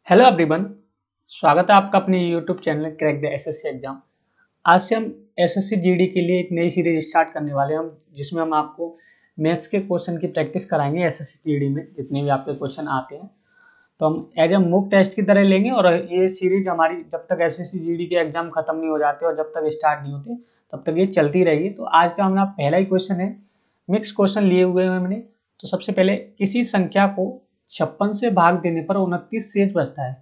Hello everyone. स्वागत है आपका अपने YouTube channel crack the assessee exam. आज से हम एसएससी जीडी के लिए एक नई सीरीज स्टार्ट करने वाले हैं जिसमें हम आपको मैथ्स के क्वेश्चन की प्रैक्टिस कराएंगे। एसएससी जीडी में जितने भी आपके क्वेश्चन आते हैं तो हम एज ए मॉक टेस्ट की तरह लेंगे और ये सीरीज हमारी जब तक एसएससी जीडी के एग्जाम खत्म नहीं हो जाते और जब तक स्टार्ट नहीं होते तब तक ये चलती रहेगी। तो आज का हमारा पहला ही क्वेश्चन है, मिक्स क्वेश्चन लिए हुए हैं हमने। तो सबसे पहले किसी संख्या को 56 से भाग देने पर 29 शेष बचता है,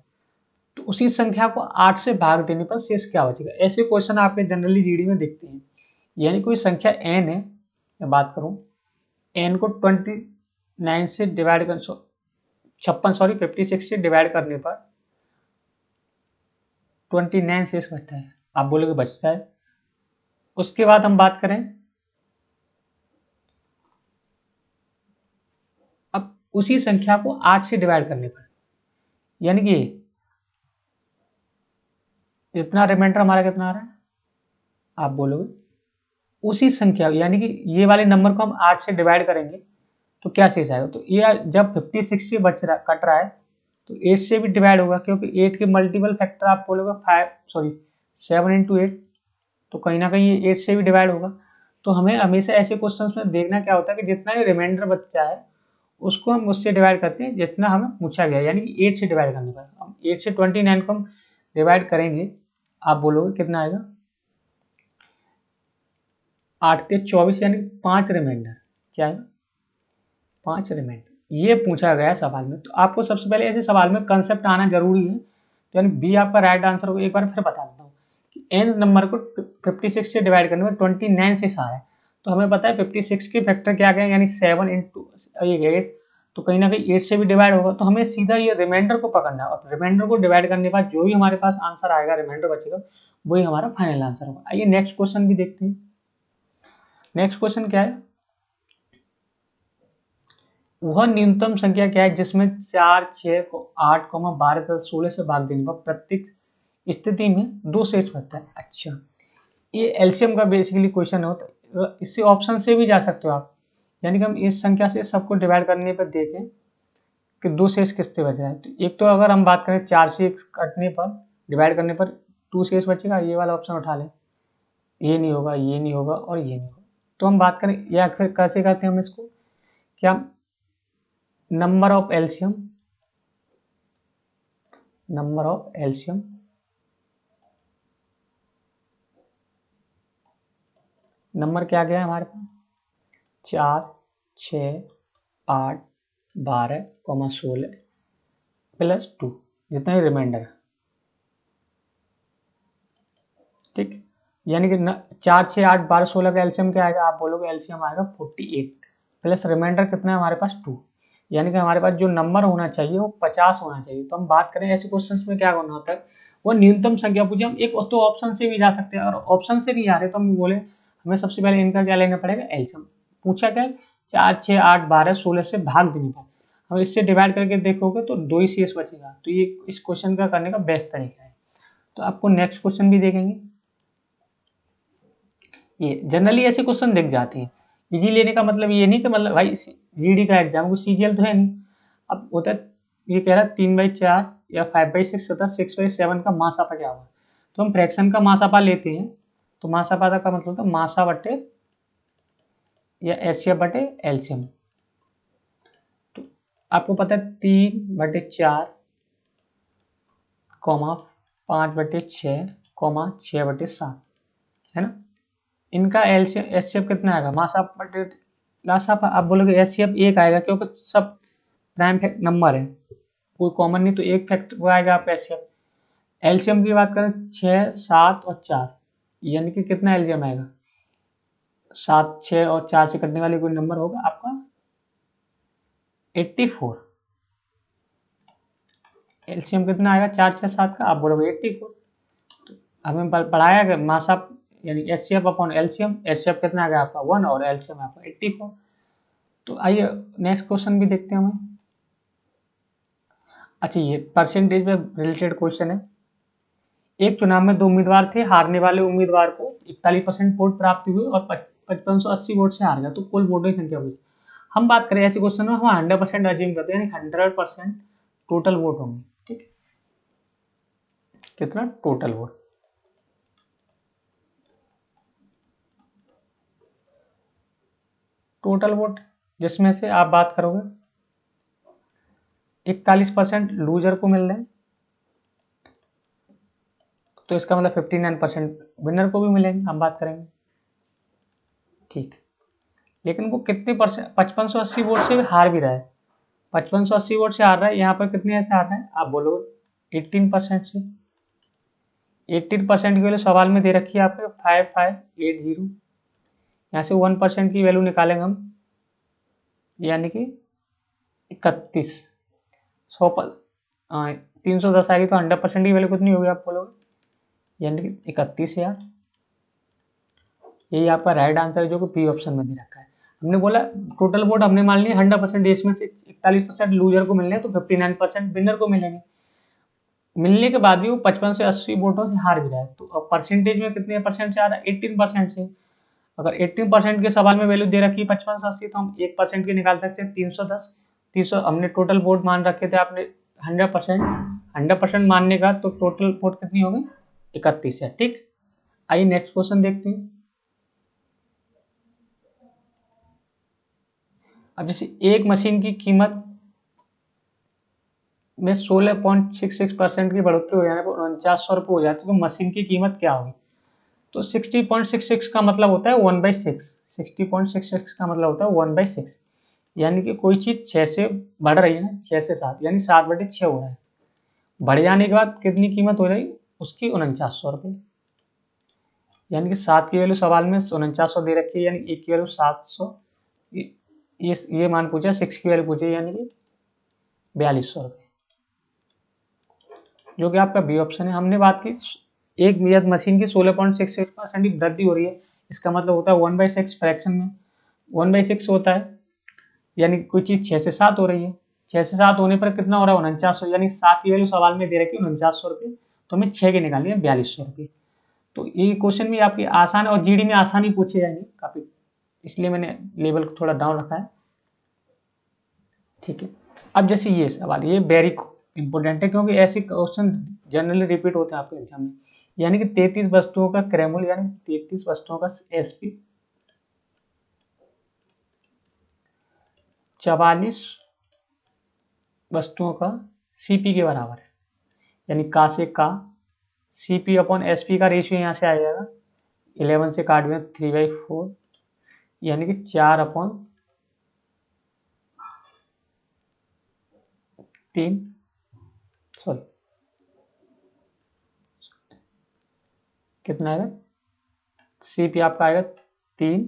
तो उसी संख्या को 8 से भाग देने पर शेष क्या बचेगा। ऐसे क्वेश्चन आपके जनरली जीडी में दिखते हैं। यानी कोई संख्या n है, मैं बात करूं n को 29 से डिवाइड कर 56 से डिवाइड करने पर 29 शेष बचता है। आप बोलोगे बचता है। उसके बाद हम बात करें, अब उसी संख्या को 8 से डिवाइड करने पर, यानी कि इतना रिमाइंडर हमारा कितना आ रहा है, आप बोलोगे उसी संख्या यानी कि ये वाले नंबर को हम 8 से डिवाइड करेंगे तो क्या शेष आएगा। तो ये जब 56 से कट रहा है तो 8 से भी डिवाइड होगा, क्योंकि 8 के मल्टीपल फैक्टर आप बोलोगे 7 इंटू 8, तो कहीं ना कहीं ये 8 से भी डिवाइड होगा। तो हमें हमेशा ऐसे क्वेश्चंस में देखना क्या होता है कि जितना भी रिमाइंडर बचता है उसको हम उससे डिवाइड करते हैं जितना हमें पूछा गया, यानी कि 8 से डिवाइड करने पर। हम 8 से 29 को हम डिवाइड करेंगे, आप बोलोगे कितना आएगा, 8 के 24, यानी 5 रिमाइंडर। क्या है, 5 रिमाइंडर। ये पूछा गया सवाल में। तो आपको सबसे पहले ऐसे सवाल में कंसेप्ट आना जरूरी है, तो यानी बी आपका राइट आंसर होगा। एक बार फिर बता देता हूँ कि एन नंबर को 56 से डिवाइड करने में 29 से आ रहा है, तो हमें पता है 56 के फैक्टर क्या गया, यानी 7 इंटू 8, तो कहीं ना कहीं 8 से भी डिवाइड होगा। तो हमें सीधा ये रिमाइंडर को पकड़ना है और रिमाइंडर को डिवाइड करने के बाद जो भी हमारे पास आंसर आएगा, रिमाइंडर बचेगा, वही हमारा फाइनल आंसर होगा। आइए नेक्स्ट क्वेश्चन भी देखते हैं। नेक्स्ट क्वेश्चन क्या है, वह न्यूनतम संख्या क्या है जिसमें 4, 6 को 8, 12 तथा 16 से भाग देने पर प्रत्येक स्थिति में 2 शेष बचता है। अच्छा, ये एलसीएम का बेसिकली क्वेश्चन होता है। इससे ऑप्शन से भी जा सकते हो आप, यानी कि हम इस संख्या से सबको डिवाइड करने पर देखें कि 2 शेष किससे बच रहा है। तो एक तो अगर हम बात करें 4 से कटने पर, डिवाइड करने पर 2 शेष बचेगा, ये वाला ऑप्शन उठा लें। ये नहीं होगा, ये नहीं होगा और ये नहीं होगा। तो हम बात करें या फिर कैसे कहते हैं हम इसको, क्या number of LCM, number of LCM number क्या गया हमारे पास, 4, 6, 8, 12, 16 प्लस 2, जितना भी रिमाइंडर है। ठीक, यानी कि 4, 6, 8, 12, 16 का एलसीएम क्या आएगा, आप बोलोगे एलसीएम आएगा 48 प्लस रिमाइंडर कितना है हमारे पास 2, यानी कि हमारे पास जो नंबर होना चाहिए वो 50 होना चाहिए। तो हम बात करें ऐसे क्वेश्चंस में क्या करना होता है, वो न्यूनतम संख्या पूछे, हम एक तो ऑप्शन से भी जा सकते हैं और ऑप्शन से नहीं आ रहे तो हम बोले हमें सबसे पहले इनका क्या लेना पड़ेगा, एलसीएम। पूछा क्या है, 4, 6, 8, 12, 16 से भाग देने पर हम इससे डिवाइड करके देखोगे तो 2 ही शेष बचेगा। तो ये इस क्वेश्चन का करने का बेस्ट तरीका है। तो आपको नेक्स्ट क्वेश्चन भी देखेंगे। ये जनरली ऐसे क्वेश्चन दिख जाते हैं। इजी लेने का मतलब ये नहीं कि मतलब भाई जीडी का एग्जाम को सीजीएल तो है नहीं। अब होता है, ये कह रहा है 3/4 या 5/6 तथा 6/7 का मासापा क्या होगा। तो हम फ्रैक्शन का मासापा लेते हैं, तो मासापा का मतलब होता है मासा बटे या एचसीएफ बटे एलसीएम। तो आपको पता है 3/4 5/6 6/7 है ना। इनका एचसीएफ कितना आएगा, मासा बटे लासापा। आप बोलोगे एचसीएफ 1 आएगा क्योंकि सब प्राइम नंबर है, कोई कॉमन नहीं, तो एक फैक्टर वो आएगा आपका एचसीएफ। एलसीएम की बात करें 6, 7 और 4, यानी कि कितना एलसीएम आएगा, 7, 6 और 4 से कटने वाले कोई नंबर होगा आपका 84। एलसीएम कितना आएगा 4, 6, 7 का, आप बोलोगे 84। तो हमें पढ़ाया गया मासा यानी एचसीएफ अपॉन एलसीएम, एचसीएफ कितना आ गया आपका 1 और एलसीएम आपका 84। तो आइए नेक्स्ट क्वेश्चन भी देखते हैं हमें। अच्छा, ये परसेंटेज में रिलेटेड क्वेश्चन है। एक चुनाव में 2 उम्मीदवार थे, हारने वाले उम्मीदवार को 41% वोट प्राप्त हुए और 5580 वोट से हार गया, तो कुल वोटों की संख्या हुई। हम बात करें ऐसे क्वेश्चन में हम 100% अज्यूम करते हैं, यानी 100% टोटल वोट होंगे। ठीक है, कितना टोटल वोट, टोटल वोट जिसमें से आप बात करोगे 41% लूजर को मिल रहे हैं, तो इसका मतलब 59% विनर को भी मिलेंगे, हम बात करेंगे। ठीक, लेकिन वो कितने परसेंट 5580 वोट से हार भी रहा है, 5580 वोट से हार रहा है, यहाँ पर कितने ऐसे हार रहे हैं आप बोलोगे 18% से। 18% की वैल्यू सवाल में दे रखी है आपके 5580, यहाँ से 1% की वैल्यू निकालेंगे हम, यानी कि 31, 310 आएगी, तो 100% की वैल्यू कितनी होगी आप बोलोगे, यानी कि 31,000। यही आपका राइट आंसर है जो कि बी ऑप्शन में दे रखा है। हमने बोला टोटल वोट हमने मान लिया 100%, इसमें से 41% लूजर को मिलने हैं, तो 59% विनर को मिलेंगे। मिलने के बाद भी वो 55 से 80 वोटों से हार भी रहा है, तो अब परसेंटेज में कितने परसेंट से आ रहा है, 18% से। अगर 18% के सवाल में वैल्यू दे रखी है 55 से 80, तो हम 1% की निकाल सकते हैं 310। 300 हमने टोटल वोट मान रखे थे आपने 100%, 100% मानने का तो टोटल वोट कितनी होगी 31 है। ठीक, आइए नेक्स्ट क्वेश्चन देखते हैं। अब जैसे एक मशीन की कीमत में 16.66% की बढ़ोतरी हो जाने पर 4900 रुपये हो जाती है, तो मशीन की कीमत क्या होगी। तो 60.66 का मतलब होता है 1/6, 60.66 का मतलब होता है 1/6, यानी कि कोई चीज 6 से बढ़ रही है ना, 6 से 7, यानी 7/6 हो रहा है। बढ़ जाने के बाद कितनी कीमत हो रही उसकी 4900 रुपये, यानी कि 7 की वैल्यू सवाल में 4900 दे रखी है, यानी 1 की वैल्यू 700, ये मान पूछा, 6 की वैल्यू पूछी, यानी कि 4200 रुपये, जो कि आपका बी ऑप्शन है। हमने बात की एक नियत मशीन की 16.66% की वृद्धि हो रही है, इसका मतलब होता है 1/6 फ्रैक्शन में 1/6 होता है, यानी कोई चीज 6 से 7 हो रही है, 6 से 7 होने पर कितना हो रहा है 4900, यानी 7 की वैल्यू सवाल में दे रखी है 4900 रुपये, तो हमें 6 के निकालनी है 4200 रुपये। तो ये क्वेश्चन भी आपकी आसान और जीडी में आसानी पूछे जाएंगे काफी, इसलिए मैंने लेवल को थोड़ा डाउन रखा है। ठीक है, अब जैसे ये सवाल ये वेरी इंपॉर्टेंट है, क्योंकि ऐसे क्वेश्चन जनरली रिपीट होते हैं आपके एग्जाम में। यानी कि 33 वस्तुओं का क्रैमूल, यानी 33 वस्तुओं का एसपी 44 वस्तुओं का सीपी के बराबर है, यानी का से का सीपी अपॉन एसपी का रेशियो यहाँ से आ जाएगा 11 से काट में 3/4, यानी कि 4/3, सॉरी कितना आएगा, सीपी आपका आएगा 3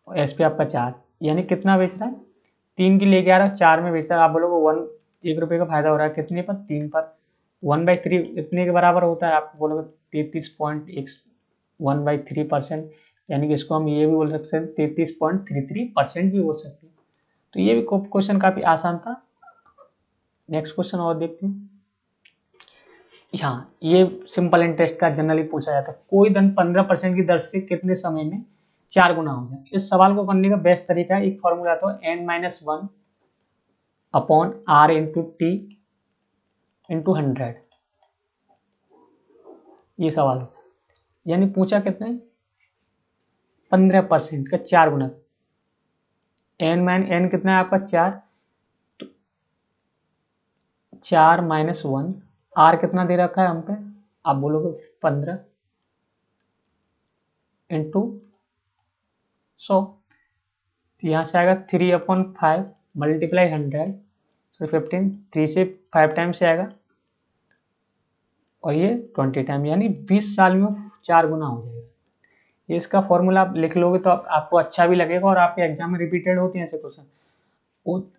और एसपी आपका 4, यानी कितना बेच रहा है 3 की लेके आ रहा है 4 में बेच रहा है। आप बोलोगे 1 रुपये का फायदा हो रहा है कितने पर, 3 पर, 1/3 इतने के बराबर होता है, आप बोलोगे 33.1/3%, यानी कि इसको हम ये भी बोल सकते हैं 33.33% भी बोल सकते हैं। तो ये भी क्वेश्चन काफी आसान था। नेक्स्ट क्वेश्चन और देखते हैं। हाँ, ये सिंपल इंटरेस्ट का जनरली पूछा जाता है, कोई धन 15% की दर से कितने समय में 4 गुना हो जाए। इस सवाल को करने का बेस्ट तरीका है, एक फॉर्मूला तो n-1 upon r into T into 100, ये सवाल हो, यानी पूछा कितने 15% का 4 गुना, n कितना है आपका 4, तो 4 - 1, r कितना दे रखा है हम पे, आप बोलोगे 15 इंटू 100, तो यहाँ से आएगा 3/5 मल्टीप्लाई 100, तो 15, 3 से 5 टाइम से आएगा और ये 20 टाइम, यानी 20 साल में 4 गुना हो जाएगा। ये इसका फॉर्मूला आप लिख लोगे तो आपको अच्छा भी लगेगा, और आपके एग्जाम में रिपीटेड होते हैं ऐसे क्वेश्चन। वो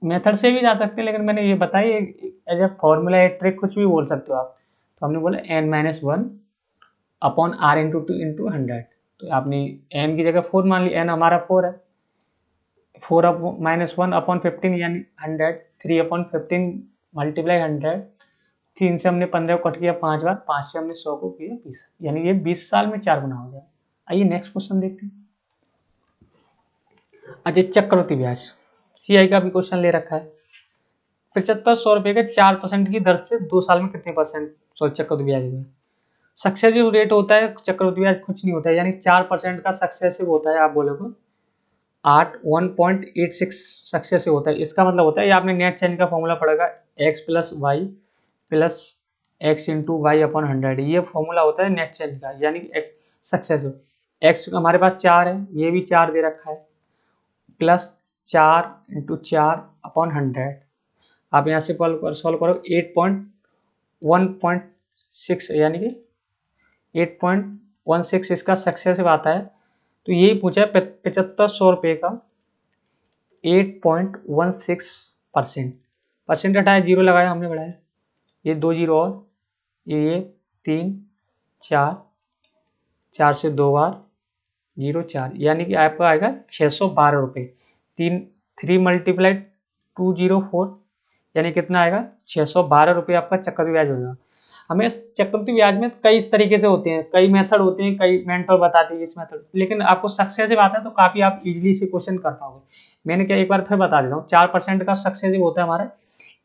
मेथड से भी जा सकते हैं, लेकिन मैंने ये बताई एज ए फॉर्मूला या ट्रिक कुछ भी बोल सकते हो आप। तो हमने बोला n-1 upon r into 2 into 100, तो आपने n की जगह 4 मान ली, n हमारा 4 है, 4 -1 अपॉन 15 यानी 100, 3/15 मल्टीप्लाई 100, 3 से हमने 15 को कट किया 5 बार, 5 से हमने 100 को किया 20, यानी ये 20 साल में 4 गुना हो जाए। आइए नेक्स्ट क्वेश्चन देखते हैं। अच्छा, चक्रवृद्धि ब्याज सीआई का भी क्वेश्चन ले रखा है, 7500 रुपये के 4% की दर से 2 साल में कितने परसेंट चक्रवृद्धि ब्याज देगा। सक्सेसिव रेट होता है, चक्रवृद्धि ब्याज कुछ नहीं होता है, यानी 4% का सक्सेसिव होता है। आप बोलोगे 1.86 सक्सेसिव होता है। इसका मतलब होता है, ये आपने नेट चेंज का फॉर्मूला पढ़ेगा, x plus y plus x into y upon 100, ये फॉर्मूला होता है नेट चेंज का, यानी सक्सेसिव। एक्स हमारे पास 4 है, ये भी 4 दे रखा है, प्लस 4 इंटू 4 अपॉन 100। आप यहाँ से सॉल्व करो 8.1.6 यानी कि 8.16 इसका सक्सेसिव आता है। तो यही पूछा है 7500 रुपये का 8.16%। परसेंट हटाया, जीरो लगाया हमने, बढ़ाया, ये 2 जीरो और ये 3 4 4 से 2 बार 0 4, यानी कि आपका आएगा 612 रुपये। 3 मल्टीप्लाई 204 यानी कितना आएगा 612 रुपये आपका चक्रवृद्धि ब्याज होगा। हमें चक्रवृद्धि ब्याज में कई तरीके से होते हैं, कई मेथड होते हैं, कई मेंटर बताते हैं इस मेथड, लेकिन आपको सक्सेसिव आता है तो काफ़ी आप इजीली से क्वेश्चन कर पाओगे। मैंने क्या एक बार फिर बता देता हूँ, 4% का सक्सेसिव होता है हमारा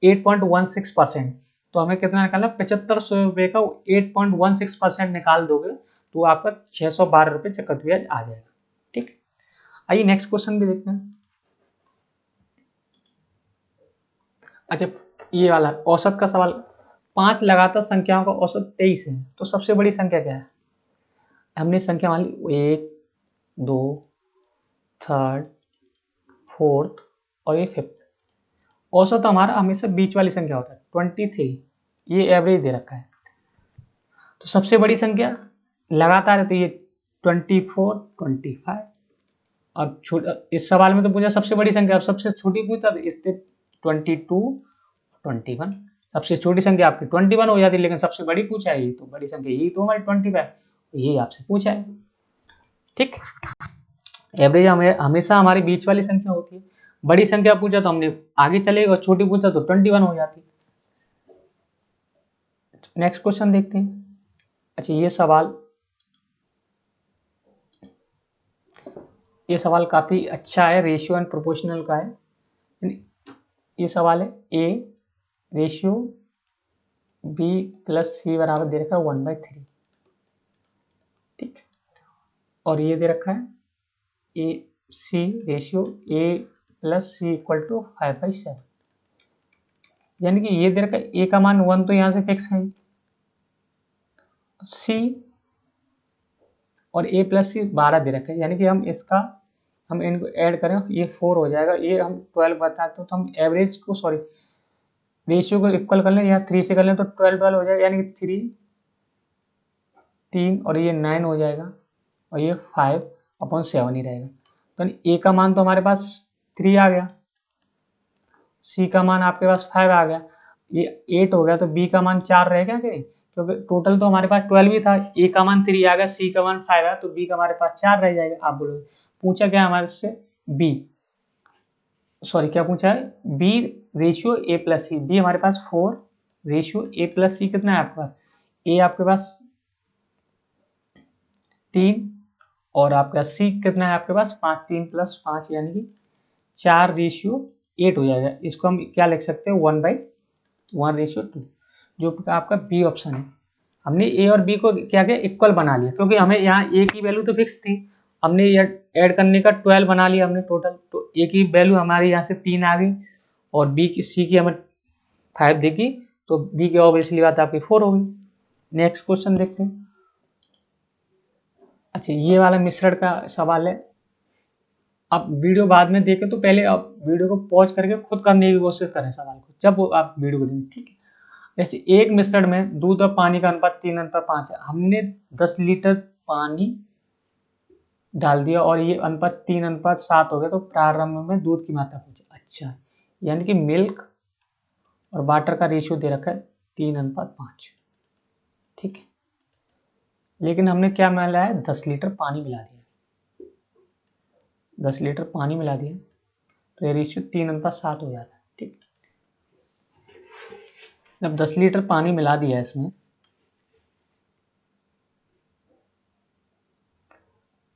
8.16%। तो हमें कितना निकालना, 7500 रुपये का 8.16% निकाल दोगे तो आपका 612 रुपये चक्रवृद्धि ब्याज आ जाएगा। ठीक, आइए नेक्स्ट क्वेश्चन भी देखते हैं। अच्छा, ये वाला औसत का सवाल, 5 लगातार संख्याओं का औसत 23 है, तो सबसे बड़ी संख्या क्या है। हमने संख्या मान ली 1 2 3 4 और ये 5। औसत हमारा हमेशा बीच वाली संख्या होता है 23, ये एवरेज दे रखा है। तो सबसे बड़ी संख्या लगातार है तो ये 24 25। और इस सवाल में तो पूछा सबसे बड़ी संख्या, अब सबसे छोटी पूछता तो इससे 22 21। सबसे छोटी संख्या आपकी 21 हो जाती, लेकिन सबसे बड़ी पूछा है, ये तो बड़ी संख्या यही तो हमारी 25, यही आपसे पूछा है। ठीक, एवरेज हमेशा हमारी बीच वाली संख्या होती है। बड़ी संख्या पूछा तो हमने आगे चलेगा, और छोटी पूछा तो 21 हो जाती। नेक्स्ट क्वेश्चन देखते हैं। अच्छा, ये सवाल काफी अच्छा है, रेशियो एंड प्रोपोर्शनल का है। ये सवाल है, ए रेशियो बी प्लस सी बराबर दे रखा है 1/3। ठीक, और ये दे रखा है A C ratio A plus C equal to 5/7, यानी कि ये दे रखा है ए का मान 1 तो यहाँ से फिक्स है, सी और ए प्लस सी 12 दे रखा है, यानी कि हम इनको ऐड करें ये 4 हो जाएगा, ये हम 12 बताते हो तो हम एवरेज को रेशियो को इक्वल कर लें, या 3 से कर लें तो 12 हो जाएगा, यानी कि 3 और ये 9 हो जाएगा, और ये 5/7 ही रहेगा। तो ए का मान तो हमारे पास 3 आ गया, सी का मान आपके पास 5 आ गया, ये 8 हो गया, तो बी का मान 4 रहेगा कि नहीं, क्योंकि टोटल तो हमारे पास 12 ही था। ए का मान 3 आ गया, सी का मान 5 आया, तो बी का हमारे पास 4 रह जाएगा। आप बोलोगे पूछा क्या हमारे से, क्या पूछा है, B ratio A plus C. B हमारे पास 4 रेशियो ए प्लस सी कितना है आपके पास, ए आपके पास 3 और आपका सी कितना है आपके पास 5, 3 + 5 यानी कि 4 रेशियो 8 हो जाएगा। इसको हम क्या लिख सकते हैं 1/1/2, जो आपका बी ऑप्शन है। हमने ए और बी को क्या किया, इक्वल बना लिया, क्योंकि हमें यहाँ ए की वैल्यू तो फिक्स थी, हमने ऐड करने का 12 बना लिया हमने टोटल, तो ए की वैल्यू हमारी यहाँ से 3 आ गई और सी की हमें 5 देगी, तो बी की ऑब्वियसली बात आपकी 4 होगी। नेक्स्ट क्वेश्चन देखते हैं। अच्छा, ये वाला मिश्रण का सवाल है। आप वीडियो बाद में देखें तो पहले आप वीडियो को पॉज करके खुद करने की कोशिश करें सवाल को, जब आप वीडियो को देखें। ठीक है, जैसे एक मिश्रण में दूध और पानी का अनुपात 3:5 है, हमने 10 लीटर पानी डाल दिया और ये अनुपात 3:7 हो गया, तो प्रारंभ में दूध की मात्रा पूछी। अच्छा, यानी कि मिल्क और वाटर का रेशियो दे रखा है 3:5। ठीक है, लेकिन हमने क्या मिलाया है, 10 लीटर पानी मिला दिया, 10 लीटर पानी मिला दिया, तो ये रेशियो 3:7 हो जाता है। ठीक, जब 10 लीटर पानी मिला दिया है इसमें,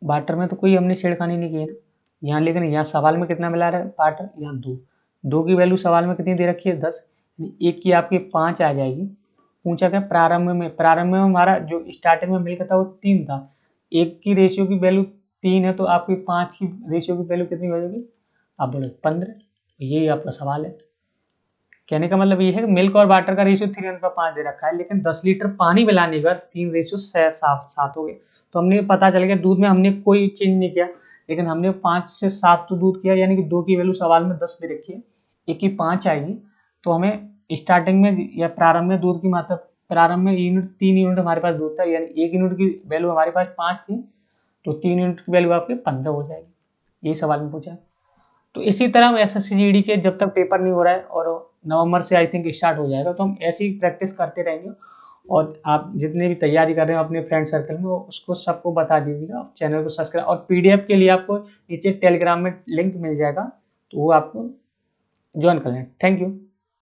वाटर में तो कोई हमने छेड़खानी नहीं की है यहाँ, लेकिन यहाँ सवाल में कितना मिला रहा है वाटर, यहाँ 2, 2 की वैल्यू सवाल में कितनी दे रखी है 10, 1 की आपकी 5 आ जाएगी। पूछा क्या प्रारंभ में हमारा जो स्टार्टिंग में मिल था वो 3 था, 1 की रेशियो की वैल्यू 3 है तो आपकी 5 की रेशियो की वैल्यू कितनी हो जाएगी, आप बोलो 15। यही आपका सवाल है। कहने का मतलब ये है कि मिल्क और वाटर का रेशियो 3:5 दे रखा है, लेकिन 10 लीटर पानी मिलाने के बाद 3:7 हो गए। तो हमने पता चल गया दूध में हमने कोई चेंज नहीं किया, लेकिन हमने 5 से 7 तो दूध किया, यानी कि 2 की वैल्यू सवाल में 10 दे रखी है, 1 की 5 आएगी। तो हमें स्टार्टिंग में या प्रारंभ में दूध की मात्रा, प्रारंभ में यूनिट 3 यूनिट हमारे पास दूध था, यानी 1 यूनिट की वैल्यू हमारे पास 5 थी, तो 3 यूनिट की वैल्यू आपकी 15 हो जाएगी। यही सवाल में पूछा है। तो इसी तरह हम एसएससी जीडी के जब तक पेपर नहीं हो रहा है, और नवंबर से आई थिंक स्टार्ट हो जाएगा, तो हम ऐसी प्रैक्टिस करते रहेंगे। और आप जितने भी तैयारी कर रहे हो अपने फ्रेंड सर्कल में, उसको सबको बता दीजिएगा, चैनल को सब्सक्राइब, और पीडीएफ के लिए आपको नीचे टेलीग्राम में लिंक मिल जाएगा, तो वो आपको ज्वाइन कर लें। Thank you.